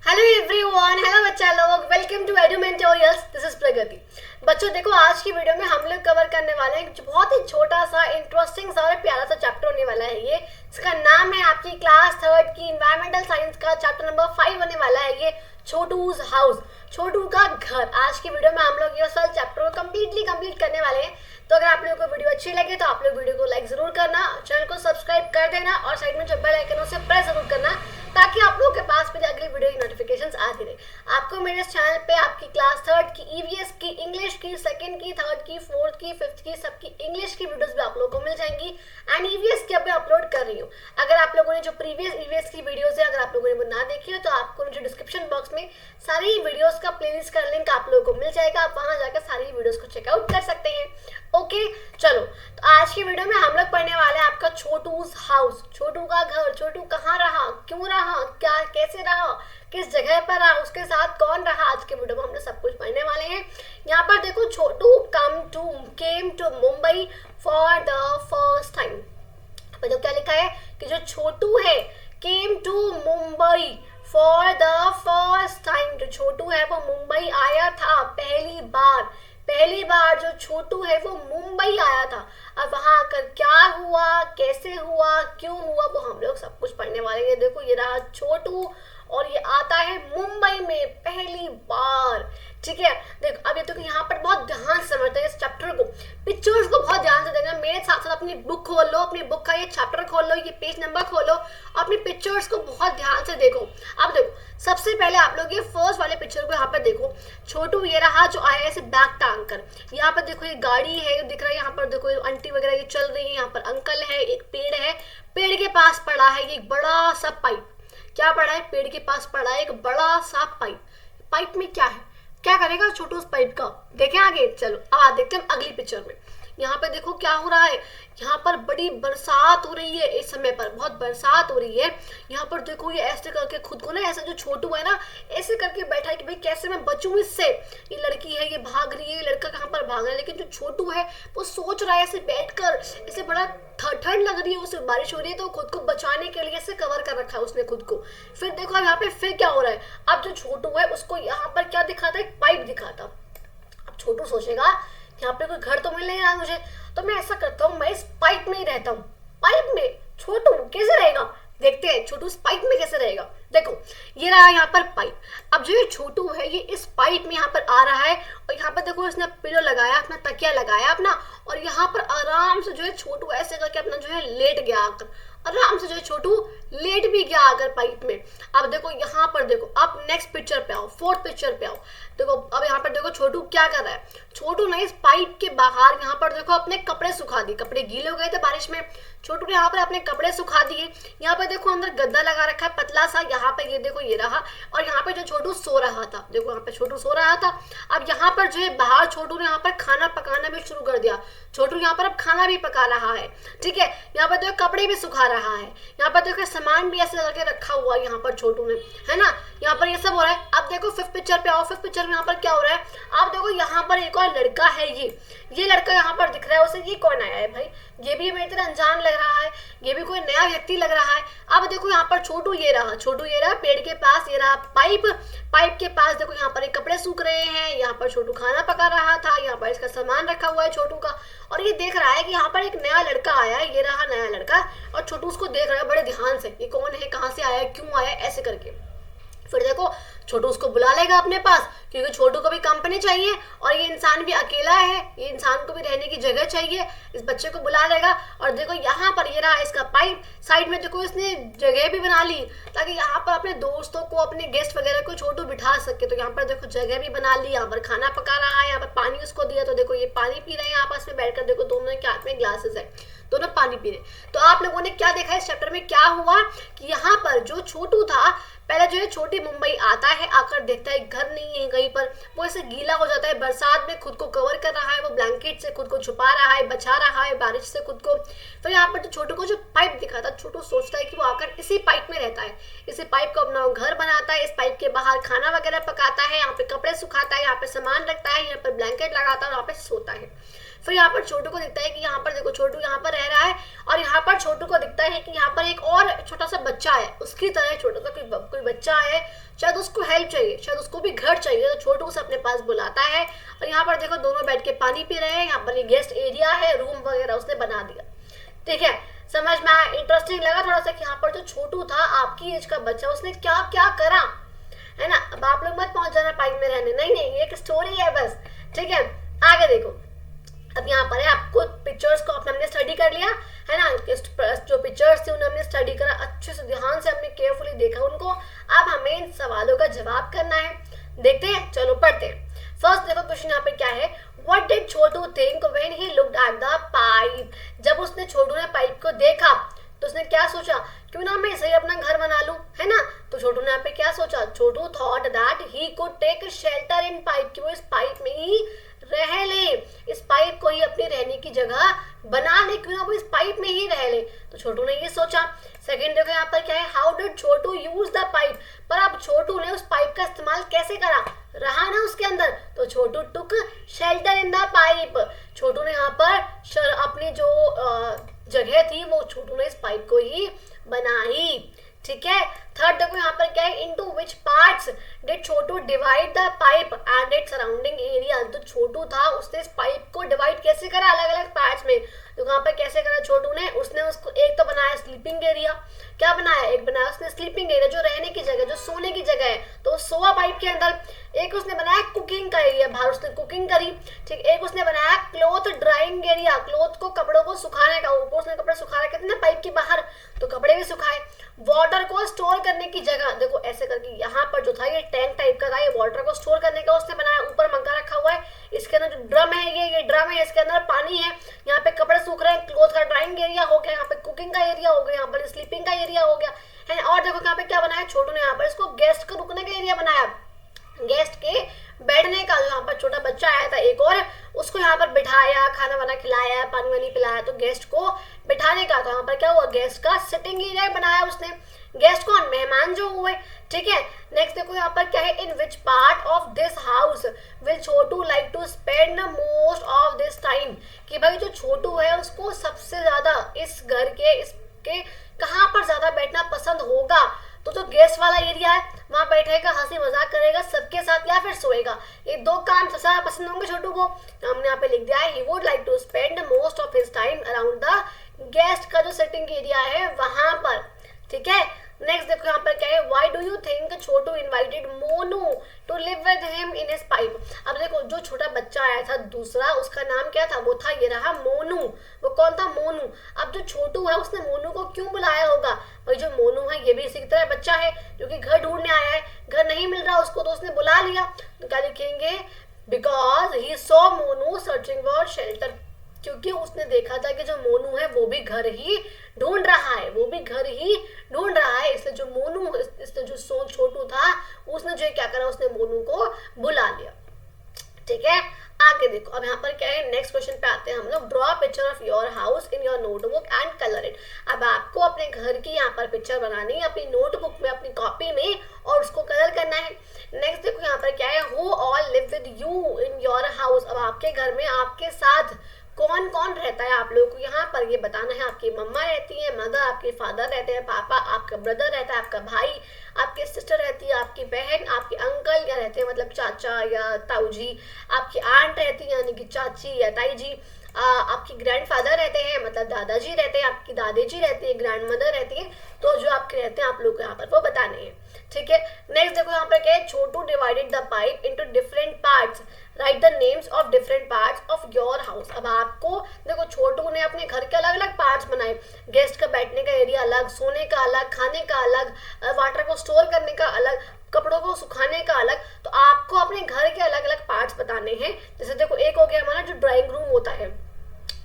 Hello everyone, hello बच्चा लोग, welcome to एडुमेंटोरियल्स। This is प्रगति। बच्चों देखो, आज की वीडियो में हम लोग कवर करने वाले हैं जो बहुत ही छोटा सा इंटरेस्टिंग सा और प्यारा सा चैप्टर होने वाला है। ये इसका नाम है आपकी क्लास थर्ड की इन्वायरमेंटल साइंस का चैप्टर नंबर 5 होने वाला है। ये छोटूज हाउस, छोटू का घर। आज की वीडियो में हम लोग ये वाला चैप्टर को कंप्लीट करने वाले हैं। तो अगर आप लोगों को वीडियो अच्छी लगे तो आप लोग वीडियो को लाइक जरूर करना, चैनल को सब्सक्राइब कर देना और साइड में जो बेल आइकन है उसे प्रेस जरूर करना ताकि आप लोगों के पास भी अगली वीडियो की नोटिफिकेशंस आती रहे। आपको मेरे इस चैनल पे आपकी क्लास थर्ड की ईवीएस की, इंग्लिश की, सेकंड की, थर्ड की, फोर्थ की, फिफ्थ की, सबकी इंग्लिश की वीडियोस भी आप लोगों को मिल जाएंगी एंड ईवीएस की अभी अपलोड कर रही हूँ। अगर आप लोगों ने जो प्रीवियस ईवीएस की वीडियोस है, अगर आप लोगों ने वो ना देखी हो तो आपको नीचे डिस्क्रिप्शन बॉक्स में सारी वीडियोस का प्लेलिस्ट का लिंक आप लोगों को मिल जाएगा। आप वहां जाकर सारी वीडियोस को चेकआउट कर सकते हैं। ओके चलो, तो आज की वीडियो में हम लोग पढ़ने वाले हैं आपका छोटूज हाउस, छोटू का घर। छोटू कहाँ रहा, क्यों रहा, क्या कैसे रहा, किस जगह पर रहा, उसके साथ कौन रहा, आज के वीडियो में हम लोग सब कुछ पढ़ने वाले हैं। यहाँ पर देखो, Chhotu came to Mumbai for the first time. तो क्या लिखा है कि जो छोटू है came to Mumbai for the first time. जो छोटू है वो मुंबई आया था पहली बार। पहली बार जो छोटू है वो मुंबई आया था। अब वहां आकर क्या हुआ, कैसे हुआ, क्यों हुआ, वो हम लोग सब कुछ पढ़ने वाले हैं। देखो, ये रहा छोटू और ये आता है मुंबई में पहली बार। ठीक है, देखो अब ये तो यहाँ पर बहुत ध्यान से समझते हैं इस चैप्टर को, पिक्चर्स को बहुत ध्यान से देखना। मेरे साथ साथ अपनी बुक खोल लो, अपनी बुक का ये चैप्टर खोल लो, ये पेज नंबर खोलो, अपनी पिक्चर्स को बहुत ध्यान से देखो। अब देखो, सबसे पहले आप लोग ये फर्स्ट वाले पिक्चर को यहाँ पर देखो। छोटू ये रहा जो आया ऐसे बैग टांग कर। यहाँ पर देखो ये गाड़ी है दिख रहा है, यहाँ पर देखो आंटी वगैरह ये चल रही है, यहाँ पर अंकल है, एक पेड़ है, पेड़ के पास पड़ा है ये बड़ा सा पाइप। क्या पड़ा है, पेड़ के पास पड़ा है एक बड़ा सा पाइप। पाइप में क्या है, क्या करेगा छोटू उस पाइप का, देखें आगे। चलो अब देखते हैं अगली पिक्चर में। यहाँ पे देखो क्या हो रहा है, यहाँ पर बड़ी बरसात हो रही है। इस समय पर बहुत बरसात हो रही है। यहाँ पर देखो ये ऐसे करके खुद को ना, ऐसा जो छोटू है ना ऐसे करके बैठा है कि भाई कैसे मैं बचूं इससे। ये लड़की है, ये भाग रही है, ये लड़का कहाँ पर भाग रहा है, लेकिन जो छोटू है वो सोच रहा है ऐसे बैठकर, ऐसे बड़ा ठंड लग रही है उसे, बारिश हो रही है, तो खुद को बचाने के लिए ऐसे कवर कर रखा है उसने खुद को। फिर देखो अब यहाँ पे फिर क्या हो रहा है, अब जो छोटू है उसको यहाँ पर क्या दिखा था, एक पाइप दिखा था। अब छोटू सोचेगा यहाँ पे कोई घर तो मिल नहीं रहा मुझे, तो मैं ऐसा करता हूँ, मैं इस पाइप में ही रहता हूँ। पाइप में छोटू कैसे रहेगा, देखते हैं छोटू इस पाइप में कैसे रहेगा। देखो ये रहा यहाँ पर पाइप। अब जो ये छोटू है ये इस पाइप में यहाँ पर आ रहा है और यहाँ पर देखो इसने पिलो लगाया, अपना तकिया लगाया अपना, और यहाँ पर आराम से जो है छोटू ऐसे करके अपना जो है लेट गया आकर, आराम से जो है छोटू लेट भी गया आकर पाइप में। अब देखो यहाँ पर देखो, अब नेक्स्ट पिक्चर पे आओ, फोर्थ पिक्चर पे आओ। देखो अब यहाँ पर देखो छोटू क्या कर रहा है। छोटू ने इस पाइप के बाहर यहाँ पर देखो अपने कपड़े सुखा दिए, कपड़े गीले हो गए थे बारिश में, छोटू ने यहाँ पर अपने कपड़े सुखा दिए। यहाँ पर देखो अंदर गद्दा लगा रखा है पतला सा, यहाँ पे ये देखो ये रहा, और यहाँ पे जो छोटू सो रहा था, देखो यहाँ पे छोटू सो रहा था। अब यहाँ पर जो है बाहर छोटू ने यहाँ पर खाना पकाना भी शुरू कर दिया। छोटू यहाँ पर अब खाना भी पका रहा है। ठीक है, यहाँ पर देखो कपड़े भी सुखा रहा है, यहाँ पर देखो सामान भी ऐसे करके रखा हुआ है यहाँ पर छोटू ने, है ना। यहाँ पर ये सब हो रहा है। अब देखो फिफ्थ पिक्चर पे आओ। फिफ्थ पिक्चर में यहाँ पर क्या हो रहा है, आप देखो यहाँ पर एक और लड़का है, ये लड़का यहाँ पर दिख रहा है उसे। ये कौन आया है भाई, ये भी मेरी तरह अनजान लग रहा है, ये भी कोई नया व्यक्ति लग रहा है। अब देखो यहाँ पर छोटू ये रहा, छोटू ये रहा पेड़ के पास, ये रहा पाइप, पाइप के पास देखो यहाँ पर एक कपड़े सूख रहे हैं, यहाँ पर छोटू खाना पका रहा था, यहाँ पर इसका सामान रखा हुआ है छोटू का, और ये देख रहा है कि यहाँ पर एक नया लड़का आया है, ये रहा नया लड़का, और छोटू उसको देख रहा है बड़े ध्यान से, ये कौन है, कहाँ से आया है, क्यों आया है, ऐसे करके। फिर देखो छोटू उसको बुला लेगा अपने पास, क्योंकि छोटू को भी कंपनी चाहिए और ये इंसान भी अकेला है, ये इंसान को भी रहने की जगह चाहिए। इस बच्चे को बुला लेगा, और देखो यहाँ पर ये रहा इसका पाइप, साइड में देखो इसने जगह भी बना ली ताकि यहाँ पर अपने दोस्तों को, अपने गेस्ट वगैरह को छोटू बिठा सके। तो यहाँ पर देखो जगह भी बना ली, यहाँ पर खाना पका रहा है, यहाँ पर पानी उसको दिया, तो देखो ये पानी पी रहे हैं आपस में बैठकर, देखो दोनों के हाथ में ग्लासेस है, दोनों पानी पी रहे। तो आप लोगों ने क्या देखा इस चैप्टर में, क्या हुआ कि यहाँ पर जो छोटू था पहले जो है छोटी मुंबई आता है, आकर देखता है घर नहीं है कहीं पर, वो ऐसे गीला हो जाता है, बरसात में खुद को कवर कर रहा है, वो ब्लैंकेट से खुद को छुपा रहा है, बचा रहा है बारिश से खुद को। फिर यहाँ पर छोटू को जो पाइप दिखा था, छोटू सोचता है कि वो आकर इसी पाइप में रहता है, इसी पाइप को अपना घर बनाता है, इस पाइप के बाहर खाना वगैरह पकाता है, यहाँ पे कपड़े सुखाता है, यहाँ पे सामान रखता है, यहाँ पर ब्लैंकेट लगाता है और यहाँ पे सोता है। फिर यहाँ पर छोटू को दिखता है कि यहाँ पर देखो छोटू यहाँ पर रह रहा है, और यहाँ पर छोटू को दिखता है कि यहाँ पर एक और छोटा सा बच्चा है, उसकी तरह छोटा सा कोई बच्चा है, शायद उसको हेल्प चाहिए, शायद उसको भी घर चाहिए। तो छोटू उसे अपने पास बुलाता है, और यहाँ पर देखो दोनों बैठ के पानी पी रहे हैं। यहाँ पर ये गेस्ट एरिया है, रूम वगैरह उसने बना दिया। ठीक है, समझ में आया? इंटरेस्टिंग लगा थोड़ा सा कि यहाँ पर जो छोटू था आपकी एज का बच्चा, उसने क्या क्या करा, है ना। अब आप लोग मत पहुंच जाना पाइप में रहने, नहीं नहीं, ये एक स्टोरी है बस। ठीक है, आगे देखो। अब यहाँ पर है, आपको पिक्चर्स को हमने स्टडी कर लिया है ना, जो पिक्चर्स थे उन्हें हमने स्टडी करा अच्छे से, ध्यान से हमने केयरफुली देखा उनको। अब हमें इन सवालों का जवाब करना है, देखते हैं, चलो पढ़ते हैं। फर्स्ट देखो क्वेश्चन यहाँ पे क्या है, what did Chhotu think when he looked at the pipe. जब उसने छोटू ने पाइप को देखा तो उसने क्या सोचा, क्यों ना मैं इसे अपना घर बना लूं, है ना। तो छोटू ने यहाँ पे क्या सोचा, Chhotu thought that he could take shelter in pipe, कि वो इस पाइप में ही रह ले, इस पाइप को ही अपनी रहने की जगह बना ले, क्यों ना वो इस पाइप में ही रह ले। तो छोटू ने ये सोचा। सेकंड देखो यहाँ पर क्या है, how did Chhotu use the pipe. पर अब छोटू ने उस पाइप का इस्तेमाल कैसे करा, रहा ना उसके अंदर, तो छोटू टुक शेल्टर इन द पाइप। छोटू ने यहाँ पर अपनी जो जगह थी वो छोटू ने इस पाइप को ही बनाई। ठीक है, थर्ड देखो यहाँ पर क्या है, into which parts did Chhotu divide the pipe and its surrounding area. जो छोटू था उसने इस पाइप को डिवाइड कैसे करा अलग अलग पार्ट्स में। तो यहाँ पर कैसे करा छोटू ने, उसने उसको एक तो बनाया स्लीपिंग एरिया, क्या बनाया, एक बनाया उसने स्लीपिंग एरिया, जो रहने की जगह, जो सोने की जगह है, तो सोआ पाइप के अंदर। एक उसने बनाया कुकिंग का एरिया, बाहर उसने कुकिंग करी। ठीक, एक उसने बनाया क्लोथ ड्राइंग एरिया, क्लोथ को, कपड़ों को सुखाने का, ऊपर उसने कपड़े सुखा रखे थे ना पाइप के बाहर, तो कपड़े भी सुखाए। वाटर को स्टोर करने की जगह, देखो ऐसे करके यहाँ पर जो था ये टैंक टाइप का था, ये वाटर को स्टोर करने का उसने बनाया। ऊपर मग्गा रखा हुआ है, इसके अंदर जो ड्रम है ये ड्रम है, इसके अंदर पानी है, यहाँ पे कपड़े सूख रहे हैं, क्लोथ का ड्राइंग एरिया हो गया, यहाँ पे कुकिंग का एरिया हो गया, यहाँ पर स्लीपिंग का एरिया हो गया है। और देखो यहाँ पे क्या बनाया छोटू ने, यहाँ पर इसको गेस्ट को रुकने का एरिया बनाया, गेस्ट के बैठने का। यहाँ पर छोटा बच्चा आया था एक और, उसको यहाँ पर बिठाया, खाना वाना खिलाया, पानी वानी पिलाया, तो गेस्ट को बिठाने का। तो यहाँ पर क्या हुआ, गेस्ट का सिटिंग एरिया बनाया उसने। गेस्ट कौन, मेहमान जो हुए। ठीक है, नेक्स्ट देखो यहाँ पर क्या है, in which part of this house will Chhotu like to spend most of this time. कि भाई जो छोटू है उसको सबसे ज्यादा इस घर के इसके कहाँ पर ज्यादा बैठना पसंद होगा। तो जो गेस्ट वाला एरिया है वहां बैठेगा, हंसी मजाक करेगा सबके साथ, या फिर सोएगा। ये दो काम सबसे ज्यादा पसंद होंगे छोटू को। हमने यहाँ पे लिख दिया है, he would like to spend most of his time around the guest का जो सिटिंग एरिया है वहां पर। ठीक है, नेक्स्ट देखो यहाँ पर क्या है, why do you think Chhotu invited Monu to live with him in his pipe. अब देखो जो छोटा बच्चा आया था दूसरा, उसका नाम क्या था, वो था ये रहा मोनू। वो कौन था, मोनू। अब जो छोटू है उसने मोनू को क्यों बुलाया होगा, भाई जो मोनू है ये भी इसी की तरह बच्चा है जो कि घर ढूंढने आया है, घर नहीं मिल रहा उसको, तो उसने बुला लिया। तो क्या लिखेंगे, because he saw Monu searching for shelter, क्योंकि उसने देखा था कि जो मोनू है वो भी घर ही ढूंढ रहा है, वो भी घर ही ढूंढ रहा है। इसलिए जो मोनू, इसने जो छोटू था उसने जो क्या करा, उसने मोनू को बुला लिया। ठीक है, आगे देखो। अब यहाँ पर क्या है, नेक्स्ट क्वेश्चन पे आते हैं हम लोग। Draw picture of your house in your notebook and colour it. अब आपको अपने घर की यहाँ पर पिक्चर बनानी है अपनी नोटबुक में, अपनी कॉपी में, और उसको कलर करना है। नेक्स्ट देखो यहाँ पर क्या है, who all live with you in your house. अब आपके घर में आपके साथ कौन कौन रहता है आप लोगों को यहाँ पर ये बताना है। आपकी मम्मा रहती है, मदर, आपके फादर रहते हैं, पापा, आपका ब्रदर रहता है, आपका भाई, आपकी सिस्टर रहती है, आपकी बहन, आपके अंकल या रहते हैं मतलब चाचा या ताऊ जी, आपकी आंट रहती है यानी कि चाची या ताई जी, आपकी ग्रैंडफादर रहते हैं मतलब दादाजी रहते हैं, आपकी दादी जी रहती है, ग्रैंड मदर रहती है। तो जो आपके रहते हैं आप लोग को यहाँ पर वो बताने हैं। ठीक है, नेक्स्ट देखो यहाँ पर क्या है, Chhotu divided the pipe into different parts, write the names of different parts of your house. अब आपको देखो छोटू ने अपने घर के अलग अलग पार्ट्स बनाए, गेस्ट का बैठने का एरिया अलग, सोने का अलग, खाने का अलग, वाटर को स्टोर करने का अलग, कपड़ों को सुखाने का अलग। तो आपको अपने घर के अलग अलग पार्ट्स बताने हैं। जैसे देखो एक हो गया हमारा जो ड्राइंग रूम होता है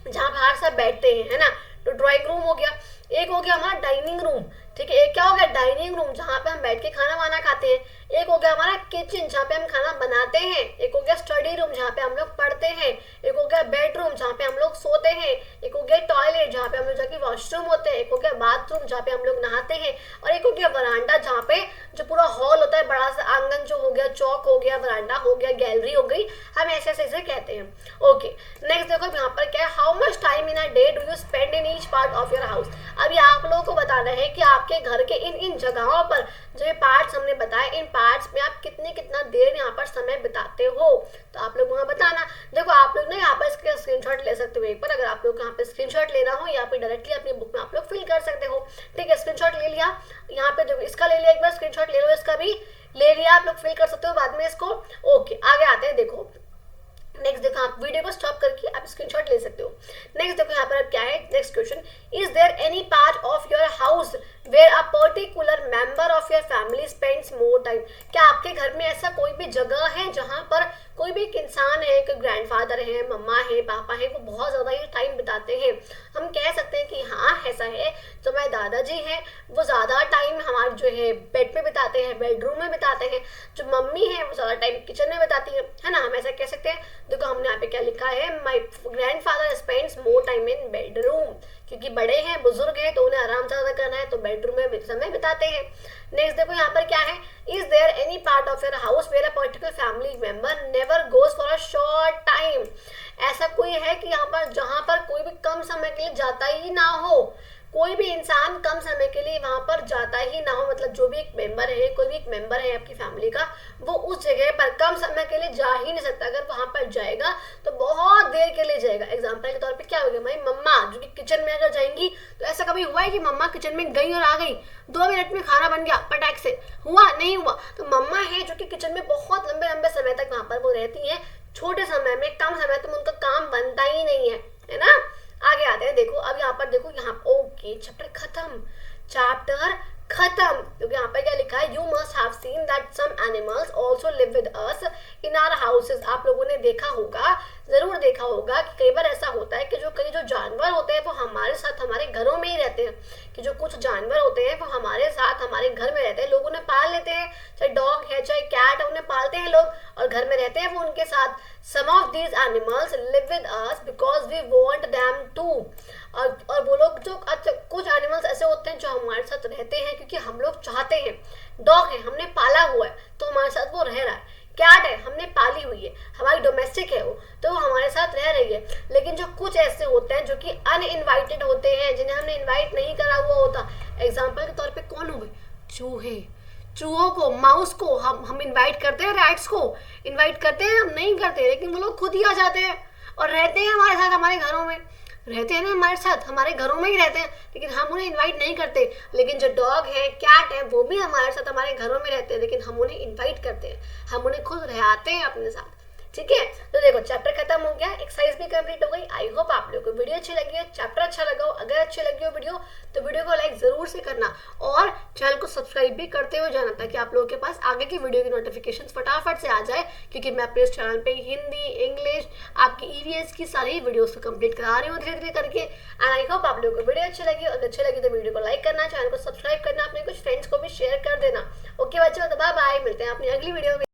जहाँ बाहर सब बैठते हैं, है ना, तो ड्राइंग रूम हो गया। एक हो गया हमारा डाइनिंग रूम, ठीक है, एक क्या हो गया डाइनिंग रूम जहाँ पे हम बैठ के खाना वाना खाते हैं। एक हो गया हमारा किचन जहाँ पे हम खाना बनाते हैं। एक हो गया स्टडी रूम जहाँ पे हम लोग पढ़ते हैं। एक हो गया बेडरूम जहाँ पे हम लोग सोते हैं। एक हो गया टॉयलेट जहाँ पे हम लोग जाके वॉशरूम होते हैं। एक हो गया बाथरूम जहाँ पे हम लोग नहाते हैं। और एक हो गया वरांडा जहाँ पे जो पूरा हॉल होता है बड़ा सा आंगन जो हो गया, चौक हो गया, बरांडा हो गया, गैलरी हो गई, हम ऐसे ऐसे इसे कहते हैं। ओके, नेक्स्ट देखो यहाँ पर क्या है, how much time in a day do you spend in each part of your house. अभी आप लोगों को बताना है कि आपके घर के इन इन जगहों पर जो ये पार्ट्स हमने बताए, इन पार्ट्स में आप कितना देर यहाँ पर समय बिताते हो, तो आप लोग वहाँ बताना। देखो आप लोग ना यहाँ पर इसके स्क्रीनशॉट ले सकते हो एक बार, अगर आप लोग यहाँ पे स्क्रीनशॉट लेना हो या फिर डायरेक्टली अपनी बुक में आप लोग फिल कर सकते हो। ठीक है, स्क्रीनशॉट ले लिया, यहाँ पे जो इसका ले लिया, एक बार स्क्रीनशॉट ले लो, इसका भी ले लिया, आप लोग फिल कर सकते हो बाद में इसको। ओके, आगे आते हैं। देखो नेक्स्ट देखो, आप वीडियो को स्टॉप करके आप स्क्रीनशॉट ले सकते हो। नेक्स्ट देखो यहाँ पर क्या है, next question, is there any part of your house where a particular member of your family spends more time. क्या आपके घर में ऐसा कोई भी जगह है जहाँ पर कोई भी एक इंसान है, कोई ग्रैंडफादर है, मम्मा है, पापा है, वो बहुत ज़्यादा ही टाइम बिताते हैं। हम कह सकते हैं कि हाँ ऐसा है। जो हमारे दादाजी हैं वो ज़्यादा टाइम हमारे जो है बेड पे बिताते हैं, बेडरूम में बिताते हैं। जो मम्मी है वो ज़्यादा टाइम किचन में बिताती है ना, हम ऐसा कह सकते हैं। देखो हमने यहाँ पे क्या लिखा है, माई grandfather spends more time in bedroom, क्योंकि बड़े हैं, बुजुर्ग हैं, तो उन्हें आराम ज़्यादा करना है, तो बेडरूम में समय बिताते हैं। नेक्स्ट देखो यहाँ पर क्या है, is there any part of your house where a particular family member never goes for a short time. ऐसा कोई है कि यहाँ पर जहाँ पर कोई भी कम समय के लिए जाता ही ना हो, कोई भी इंसान कम समय के लिए वहां पर जाता ही ना हो, मतलब जो भी एक मेंबर है, कोई भी एक मेंबर है आपकी फैमिली का, वो उस जगह पर कम समय के लिए जा ही नहीं सकता। अगर वहां पर जाएगा तो बहुत देर के लिए जाएगा। एग्जांपल के तौर पे क्या हो गया, भाई मम्मा जो कि किचन में अगर जाएंगी, तो ऐसा कभी हुआ है कि मम्मा किचन में गई और आ गई 2 मिनट में खाना बन गया पटाख से, हुआ नहीं हुआ। तो मम्मा है जो कि किचन में बहुत लंबे लंबे समय तक वहां पर वो रहती है, छोटे समय में कम समय तो उनका काम बनता ही नहीं है ना। आगे आते हैं। देखो अब यहाँ पर देखो, यहाँ ओके चैप्टर खत्म, चैप्टर खत्म। क्योंकि यहाँ पर क्या लिखा है, you must have seen that some animals also live with us in our houses. आप लोगों ने देखा होगा, जरूर देखा होगा कि कई बार ऐसा होता है कि कई जो जानवर होते हैं वो हमारे साथ हमारे घरों में ही रहते हैं, कि जो कुछ जानवर होते हैं वो हमारे साथ हमारे घर में रहते हैं, लोग उन्हें पाल लेते हैं, चाहे डॉग है चाहे कैट है, उन्हें पालते हैं लोग और घर में रहते हैं वो उनके साथ। Some of these animals live with us because we want them to. और वो लोग जो कुछ एनिमल्स ऐसे होते हैं जो हमारे साथ रहते हैं क्योंकि हम लोग चाहते हैं। डॉग है हमने पाला हुआ है तो हमारे साथ वो रह रहा है, कैट है हमने पाली हुई है, हमारी डोमेस्टिक है वो, तो वो हमारे साथ रह रही है। लेकिन जो कुछ ऐसे होते हैं जो कि अनइनवाइटेड होते हैं, जिन्हें हमने इनवाइट नहीं करा हुआ होता, एग्जाम्पल के तौर पे कौन हुए, चूहे, चूहों को, माउस को हम इनवाइट करते हैं, रैट्स को इनवाइट करते हैं, हम नहीं करते, लेकिन वो लोग खुद ही आ जाते हैं और रहते हैं हमारे साथ, हमारे घरों में रहते हैं ना, हमारे साथ हमारे घरों में ही रहते हैं, लेकिन हम उन्हें इनवाइट नहीं करते। लेकिन जो डॉग है, कैट है, वो भी हमारे साथ हमारे घरों में रहते हैं, लेकिन हम उन्हें इनवाइट करते हैं, हम उन्हें खुद रहते हैं अपने साथ। ठीक है, तो देखो चैप्टर खत्म हो गया, एक्सरसाइज भी कंप्लीट हो गई। आई होप आप लोगों को वीडियो अच्छी लगी है, चैप्टर अच्छा लगा हो। अगर अच्छी लगी हो वीडियो तो वीडियो को लाइक जरूर से करना और चैनल को सब्सक्राइब भी करते हुए जाना, ताकि आप लोगों के पास आगे की वीडियो की नोटिफिकेशन फटाफट से आ जाए, क्योंकि मैं अपने इस चैनल पे हिंदी, इंग्लिश, आपकी ईवीएस की सारी वीडियोस को कंप्लीट करा रही हूँ धीरे धीरे करके। एंड आई होप आप लोगों को वीडियो अच्छी लगी, अगर अच्छी लगी तो वीडियो को लाइक करना, चैनल को सब्सक्राइब करना, अपने कुछ फ्रेंड्स को भी शेयर कर देना। ओके बच्चों, तो बाय बाय, मिलते हैं अपनी अगली वीडियो में।